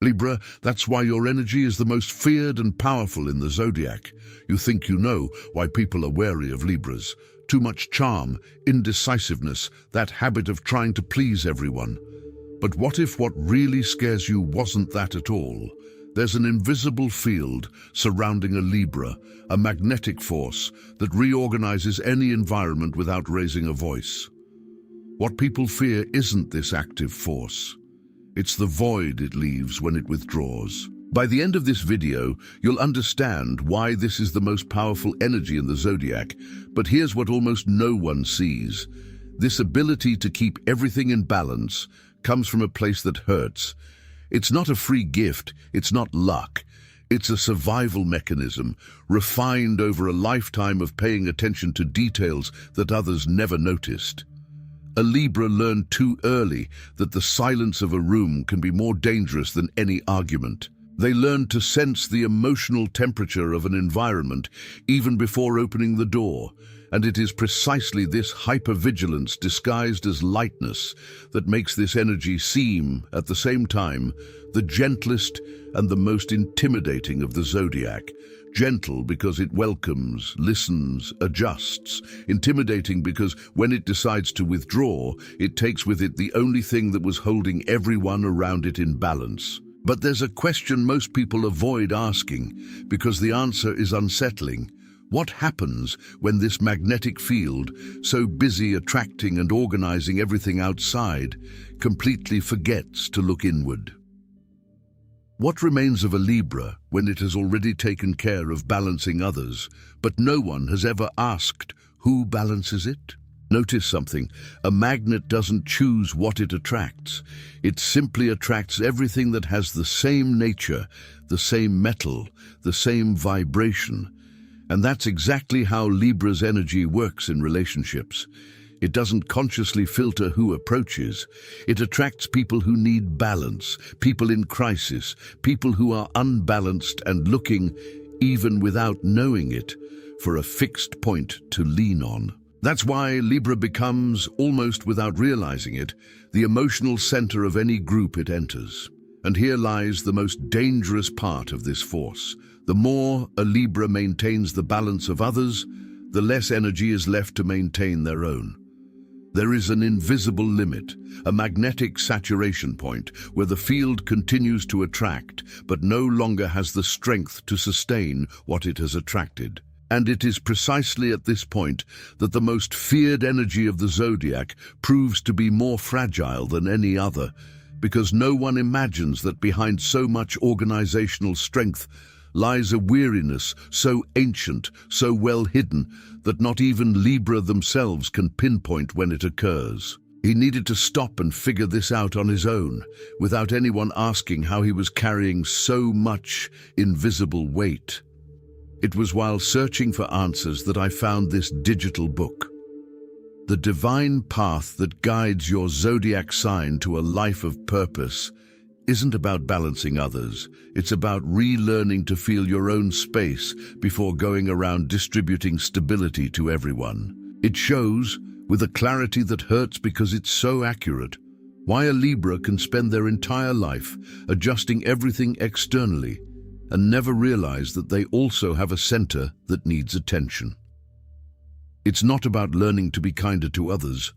Libra, that's why your energy is the most feared and powerful in the zodiac. You think you know why people are wary of Libras. Too much charm, indecisiveness, that habit of trying to please everyone. But what if what really scares you wasn't that at all? There's an invisible field surrounding a Libra, a magnetic force that reorganizes any environment without raising a voice. What people fear isn't this active force. It's the void it leaves when it withdraws. By the end of this video, you'll understand why this is the most powerful energy in the zodiac, but here's what almost no one sees. This ability to keep everything in balance comes from a place that hurts. It's not a free gift, it's not luck. It's a survival mechanism, refined over a lifetime of paying attention to details that others never noticed. A Libra learned too early that the silence of a room can be more dangerous than any argument. They learned to sense the emotional temperature of an environment even before opening the door, and it is precisely this hypervigilance disguised as lightness that makes this energy seem, at the same time, the gentlest and the most intimidating of the zodiac. Gentle because it welcomes, listens, adjusts. Intimidating because when it decides to withdraw, it takes with it the only thing that was holding everyone around it in balance. But there's a question most people avoid asking because the answer is unsettling. What happens when this magnetic field, so busy attracting and organizing everything outside, completely forgets to look inward? What remains of a Libra when it has already taken care of balancing others, but no one has ever asked who balances it? Notice something. A magnet doesn't choose what it attracts. It simply attracts everything that has the same nature, the same metal, the same vibration. And that's exactly how Libra's energy works in relationships. It doesn't consciously filter who approaches. It attracts people who need balance, people in crisis, people who are unbalanced and looking, even without knowing it, for a fixed point to lean on. That's why Libra becomes, almost without realizing it, the emotional center of any group it enters. And here lies the most dangerous part of this force. The more a Libra maintains the balance of others, the less energy is left to maintain their own. There is an invisible limit, a magnetic saturation point, where the field continues to attract, but no longer has the strength to sustain what it has attracted. And it is precisely at this point that the most feared energy of the zodiac proves to be more fragile than any other, because no one imagines that behind so much organizational strength lies a weariness so ancient, so well hidden, that not even Libra themselves can pinpoint when it occurs. He needed to stop and figure this out on his own, without anyone asking how he was carrying so much invisible weight. It was while searching for answers that I found this digital book. The divine path that guides your zodiac sign to a life of purpose isn't about balancing others. It's about relearning to feel your own space before going around distributing stability to everyone. It shows, with a clarity that hurts because it's so accurate, why a Libra can spend their entire life adjusting everything externally and never realize that they also have a center that needs attention. It's not about learning to be kinder to others.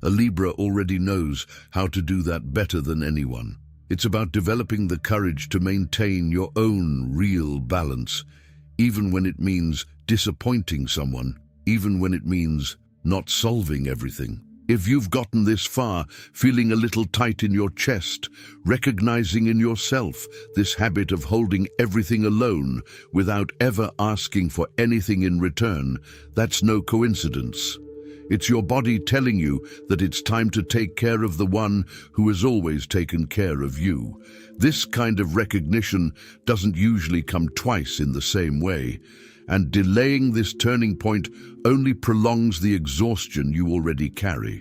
A Libra already knows how to do that better than anyone. It's about developing the courage to maintain your own real balance, even when it means disappointing someone, even when it means not solving everything. If you've gotten this far, feeling a little tight in your chest, recognizing in yourself this habit of holding everything alone without ever asking for anything in return, that's no coincidence. It's your body telling you that it's time to take care of the one who has always taken care of you. This kind of recognition doesn't usually come twice in the same way, and delaying this turning point only prolongs the exhaustion you already carry.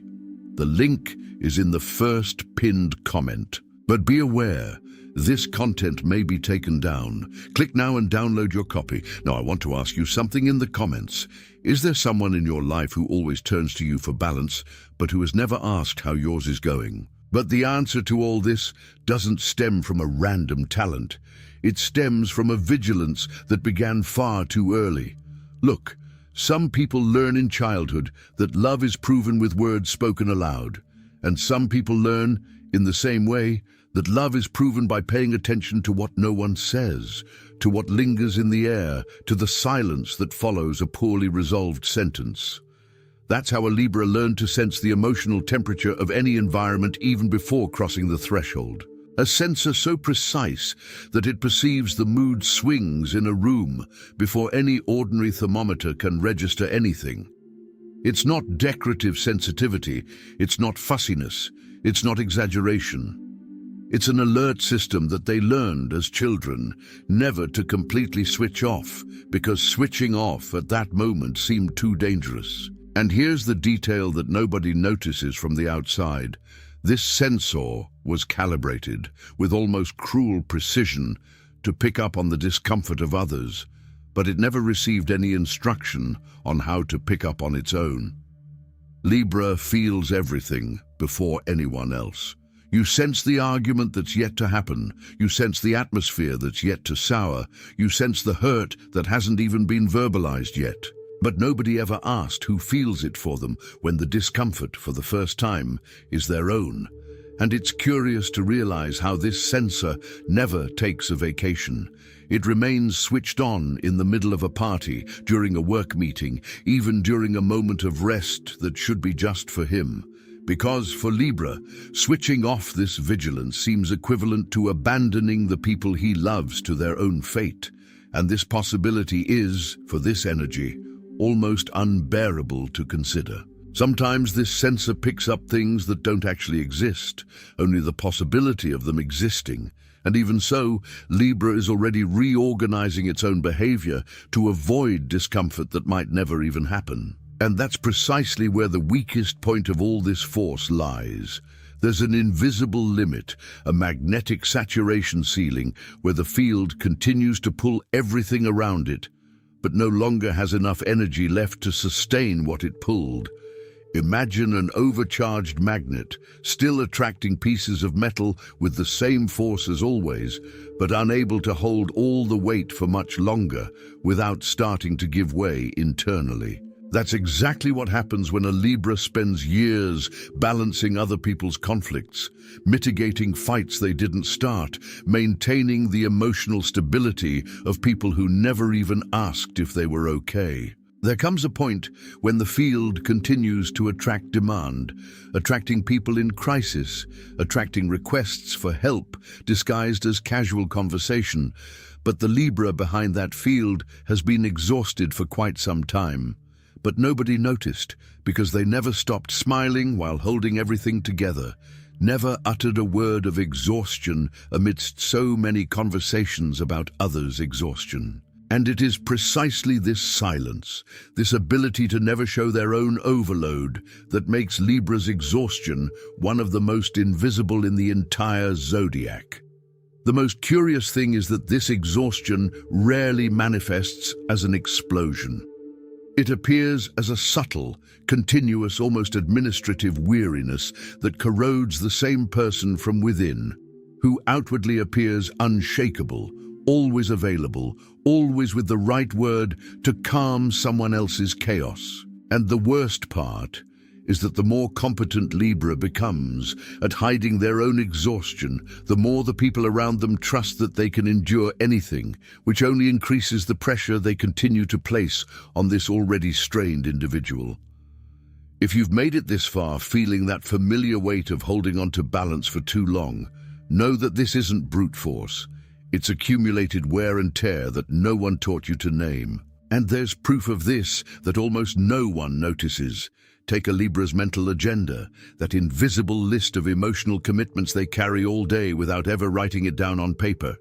The link is in the first pinned comment. But be aware, this content may be taken down. Click now and download your copy. Now I want to ask you something in the comments. Is there someone in your life who always turns to you for balance, but who has never asked how yours is going? But the answer to all this doesn't stem from a random talent. It stems from a vigilance that began far too early. Look, some people learn in childhood that love is proven with words spoken aloud, and some people learn, in the same way, that love is proven by paying attention to what no one says, to what lingers in the air, to the silence that follows a poorly resolved sentence. That's how a Libra learned to sense the emotional temperature of any environment even before crossing the threshold. A sensor so precise that it perceives the mood swings in a room before any ordinary thermometer can register anything. It's not decorative sensitivity, it's not fussiness, it's not exaggeration. It's an alert system that they learned as children never to completely switch off, because switching off at that moment seemed too dangerous. And here's the detail that nobody notices from the outside. This sensor was calibrated with almost cruel precision to pick up on the discomfort of others, but it never received any instruction on how to pick up on its own. Libra feels everything before anyone else. You sense the argument that's yet to happen. You sense the atmosphere that's yet to sour. You sense the hurt that hasn't even been verbalized yet. But nobody ever asked who feels it for them when the discomfort, for the first time, is their own. And it's curious to realize how this sensor never takes a vacation. It remains switched on in the middle of a party, during a work meeting, even during a moment of rest that should be just for him. Because for Libra, switching off this vigilance seems equivalent to abandoning the people he loves to their own fate. And this possibility is, for this energy, almost unbearable to consider. Sometimes this sensor picks up things that don't actually exist, only the possibility of them existing. And even so, Libra is already reorganizing its own behavior to avoid discomfort that might never even happen. And that's precisely where the weakest point of all this force lies. There's an invisible limit, a magnetic saturation ceiling, where the field continues to pull everything around it, but no longer has enough energy left to sustain what it pulled. Imagine an overcharged magnet, still attracting pieces of metal with the same force as always, but unable to hold all the weight for much longer without starting to give way internally. That's exactly what happens when a Libra spends years balancing other people's conflicts, mitigating fights they didn't start, maintaining the emotional stability of people who never even asked if they were okay. There comes a point when the field continues to attract demand, attracting people in crisis, attracting requests for help disguised as casual conversation. But the Libra behind that field has been exhausted for quite some time. But nobody noticed, because they never stopped smiling while holding everything together, never uttered a word of exhaustion amidst so many conversations about others' exhaustion. And it is precisely this silence, this ability to never show their own overload, that makes Libra's exhaustion one of the most invisible in the entire zodiac. The most curious thing is that this exhaustion rarely manifests as an explosion. It appears as a subtle, continuous, almost administrative weariness that corrodes the same person from within, who outwardly appears unshakable, always available, always with the right word to calm someone else's chaos. And the worst part is that the more competent Libra becomes at hiding their own exhaustion, the more the people around them trust that they can endure anything, which only increases the pressure they continue to place on this already strained individual. If you've made it this far feeling that familiar weight of holding on to balance for too long, know that this isn't brute force. It's accumulated wear and tear that no one taught you to name. And there's proof of this that almost no one notices. Take a Libra's mental agenda, that invisible list of emotional commitments they carry all day without ever writing it down on paper.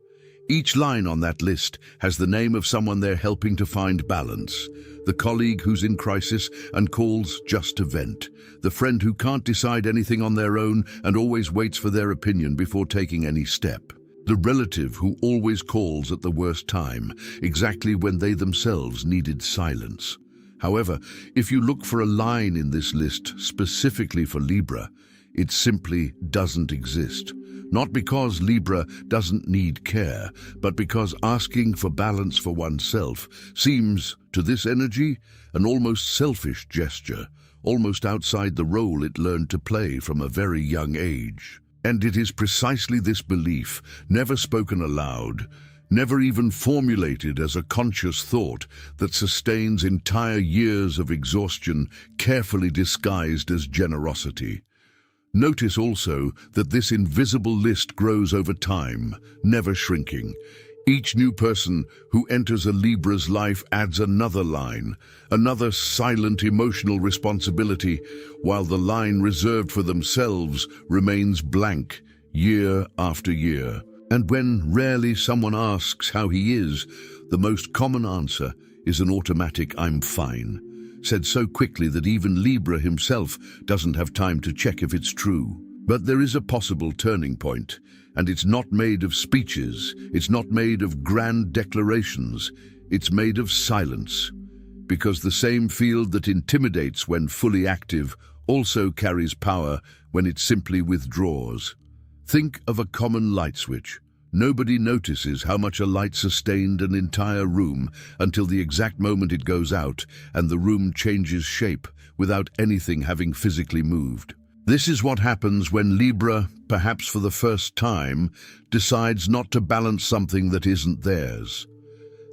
Each line on that list has the name of someone they're helping to find balance. The colleague who's in crisis and calls just to vent. The friend who can't decide anything on their own and always waits for their opinion before taking any step. The relative who always calls at the worst time, exactly when they themselves needed silence. However, if you look for a line in this list specifically for Libra, It simply doesn't exist. Not because Libra doesn't need care, but because asking for balance for oneself seems, to this energy, an almost selfish gesture, almost outside the role it learned to play from a very young age. And it is precisely this belief, never spoken aloud, never even formulated as a conscious thought, that sustains entire years of exhaustion carefully disguised as generosity. Notice also that this invisible list grows over time, never shrinking. Each new person who enters a Libra's life adds another line, another silent emotional responsibility, while the line reserved for themselves remains blank year after year. And when rarely someone asks how he is, the most common answer is an automatic "I'm fine," said so quickly that even Libra himself doesn't have time to check if it's true. But there is a possible turning point, and it's not made of speeches, it's not made of grand declarations, it's made of silence. Because the same field that intimidates when fully active also carries power when it simply withdraws. Think of a common light switch. Nobody notices how much a light sustained an entire room until the exact moment it goes out and the room changes shape without anything having physically moved. This is what happens when Libra, perhaps for the first time, decides not to balance something that isn't theirs.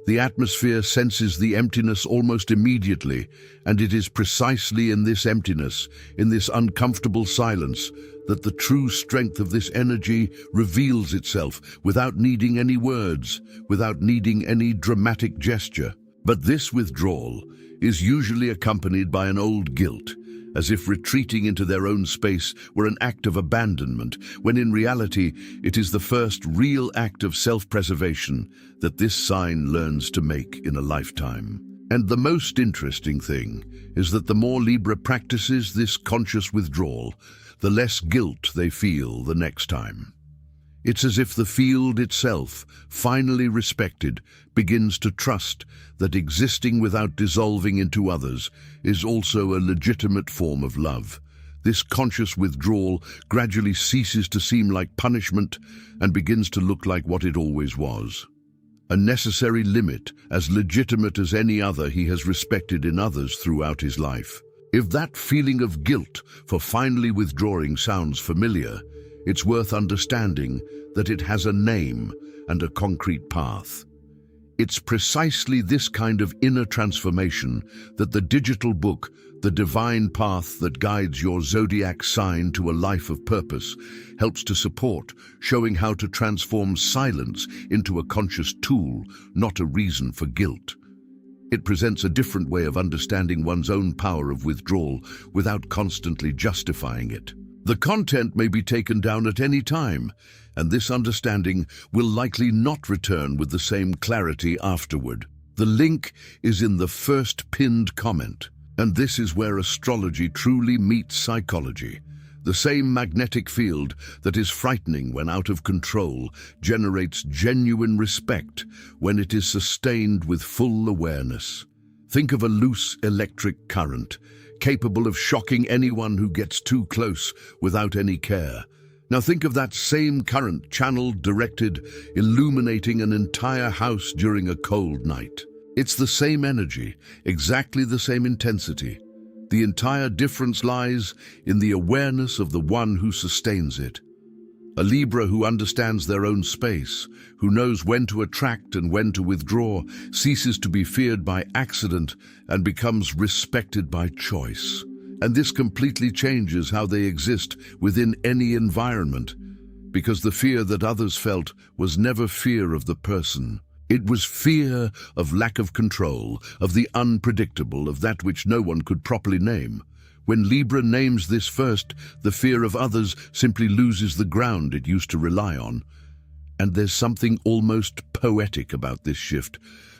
The atmosphere senses the emptiness almost immediately, and it is precisely in this emptiness, in this uncomfortable silence, that the true strength of this energy reveals itself without needing any words, without needing any dramatic gesture. But this withdrawal is usually accompanied by an old guilt, as if retreating into their own space were an act of abandonment, when in reality it is the first real act of self-preservation that this sign learns to make in a lifetime. And the most interesting thing is that the more Libra practices this conscious withdrawal, the less guilt they feel the next time. It's as if the field itself, finally respected, begins to trust that existing without dissolving into others is also a legitimate form of love. This conscious withdrawal gradually ceases to seem like punishment and begins to look like what it always was. A necessary limit, as legitimate as any other he has respected in others throughout his life. If that feeling of guilt for finally withdrawing sounds familiar, it's worth understanding that it has a name and a concrete path. It's precisely this kind of inner transformation that the digital book, The Divine Path That Guides Your Zodiac Sign to a Life of Purpose, helps to support, showing how to transform silence into a conscious tool, not a reason for guilt. It presents a different way of understanding one's own power of withdrawal without constantly justifying it. The content may be taken down at any time, and this understanding will likely not return with the same clarity afterward. The link is in the first pinned comment, and this is where astrology truly meets psychology. The same magnetic field that is frightening when out of control generates genuine respect when it is sustained with full awareness. Think of a loose electric current, capable of shocking anyone who gets too close without any care. Now think of that same current channeled, directed, illuminating an entire house during a cold night. It's the same energy, exactly the same intensity. The entire difference lies in the awareness of the one who sustains it. A Libra who understands their own space, who knows when to attract and when to withdraw, ceases to be feared by accident and becomes respected by choice. And this completely changes how they exist within any environment, because the fear that others felt was never fear of the person. It was fear of lack of control, of the unpredictable, of that which no one could properly name. When Libra names this first, the fear of others simply loses the ground it used to rely on. And there's something almost poetic about this shift.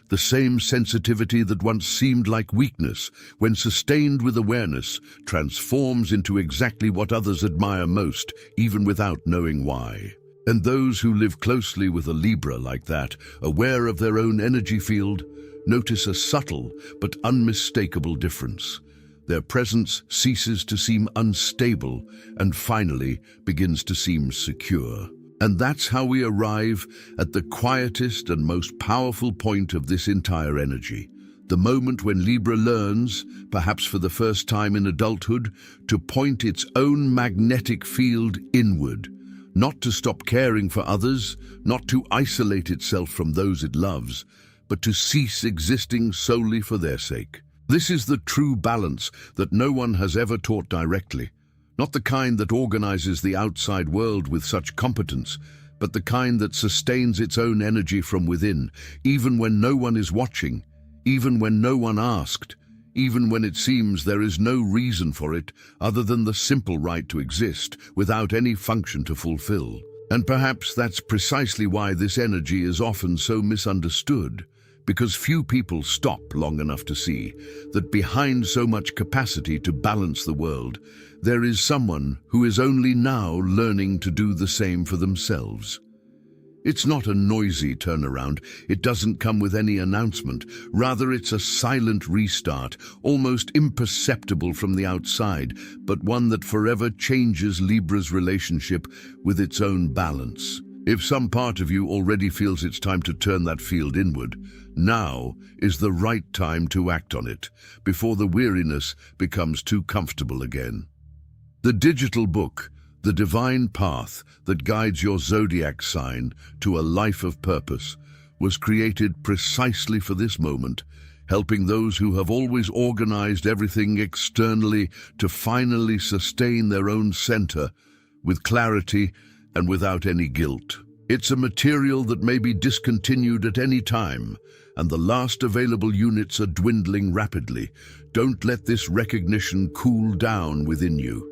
The same sensitivity that once seemed like weakness, when sustained with awareness, transforms into exactly what others admire most, even without knowing why. And those who live closely with a Libra like that, aware of their own energy field, notice a subtle but unmistakable difference. Their presence ceases to seem unstable and finally begins to seem secure. And that's how we arrive at the quietest and most powerful point of this entire energy. The moment when Libra learns, perhaps for the first time in adulthood, to point its own magnetic field inward. Not to stop caring for others, not to isolate itself from those it loves, but to cease existing solely for their sake. This is the true balance that no one has ever taught directly. Not the kind that organizes the outside world with such competence, but the kind that sustains its own energy from within, even when no one is watching, even when no one asked, even when it seems there is no reason for it other than the simple right to exist without any function to fulfill. And perhaps that's precisely why this energy is often so misunderstood, because few people stop long enough to see that behind so much capacity to balance the world, there is someone who is only now learning to do the same for themselves. It's not a noisy turnaround. It doesn't come with any announcement. Rather, it's a silent restart, almost imperceptible from the outside, but one that forever changes Libra's relationship with its own balance. If some part of you already feels it's time to turn that field inward, now is the right time to act on it, before the weariness becomes too comfortable again. The digital book, The Divine Path that guides your zodiac sign to a life of purpose, was created precisely for this moment, helping those who have always organized everything externally to finally sustain their own center with clarity and without any guilt. It's a material that may be discontinued at any time, and the last available units are dwindling rapidly. Don't let this recognition cool down within you.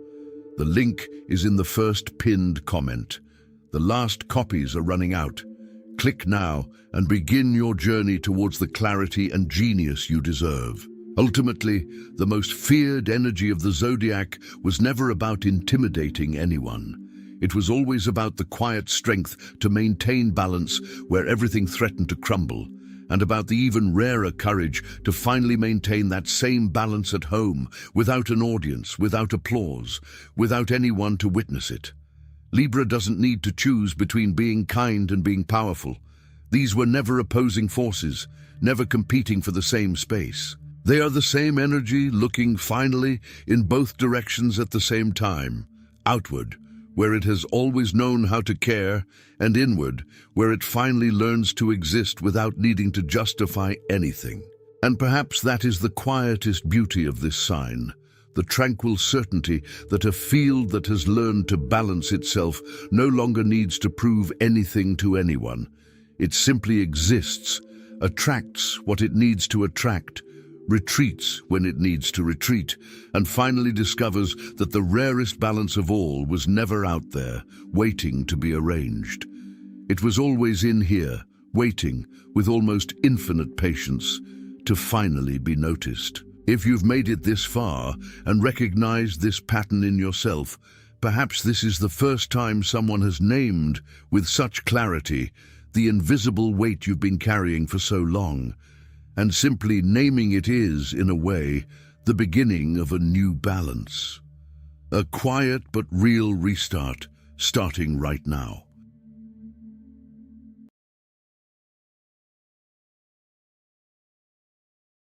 The link is in the first pinned comment. The last copies are running out. Click now and begin your journey towards the clarity and genius you deserve. Ultimately, the most feared energy of the zodiac was never about intimidating anyone. It was always about the quiet strength to maintain balance where everything threatened to crumble, and about the even rarer courage to finally maintain that same balance at home, without an audience, without applause, without anyone to witness it. Libra doesn't need to choose between being kind and being powerful. These were never opposing forces, never competing for the same space. They are the same energy looking finally in both directions at the same time, outward, where it has always known how to care, and inward, where it finally learns to exist without needing to justify anything. And perhaps that is the quietest beauty of this sign, the tranquil certainty that a field that has learned to balance itself no longer needs to prove anything to anyone. It simply exists, attracts what it needs to attract, retreats when it needs to retreat, and finally discovers that the rarest balance of all was never out there, waiting to be arranged. It was always in here, waiting, with almost infinite patience, to finally be noticed. If you've made it this far and recognized this pattern in yourself, perhaps this is the first time someone has named, with such clarity, the invisible weight you've been carrying for so long. And simply naming it is, in a way, the beginning of a new balance. A quiet but real restart, starting right now.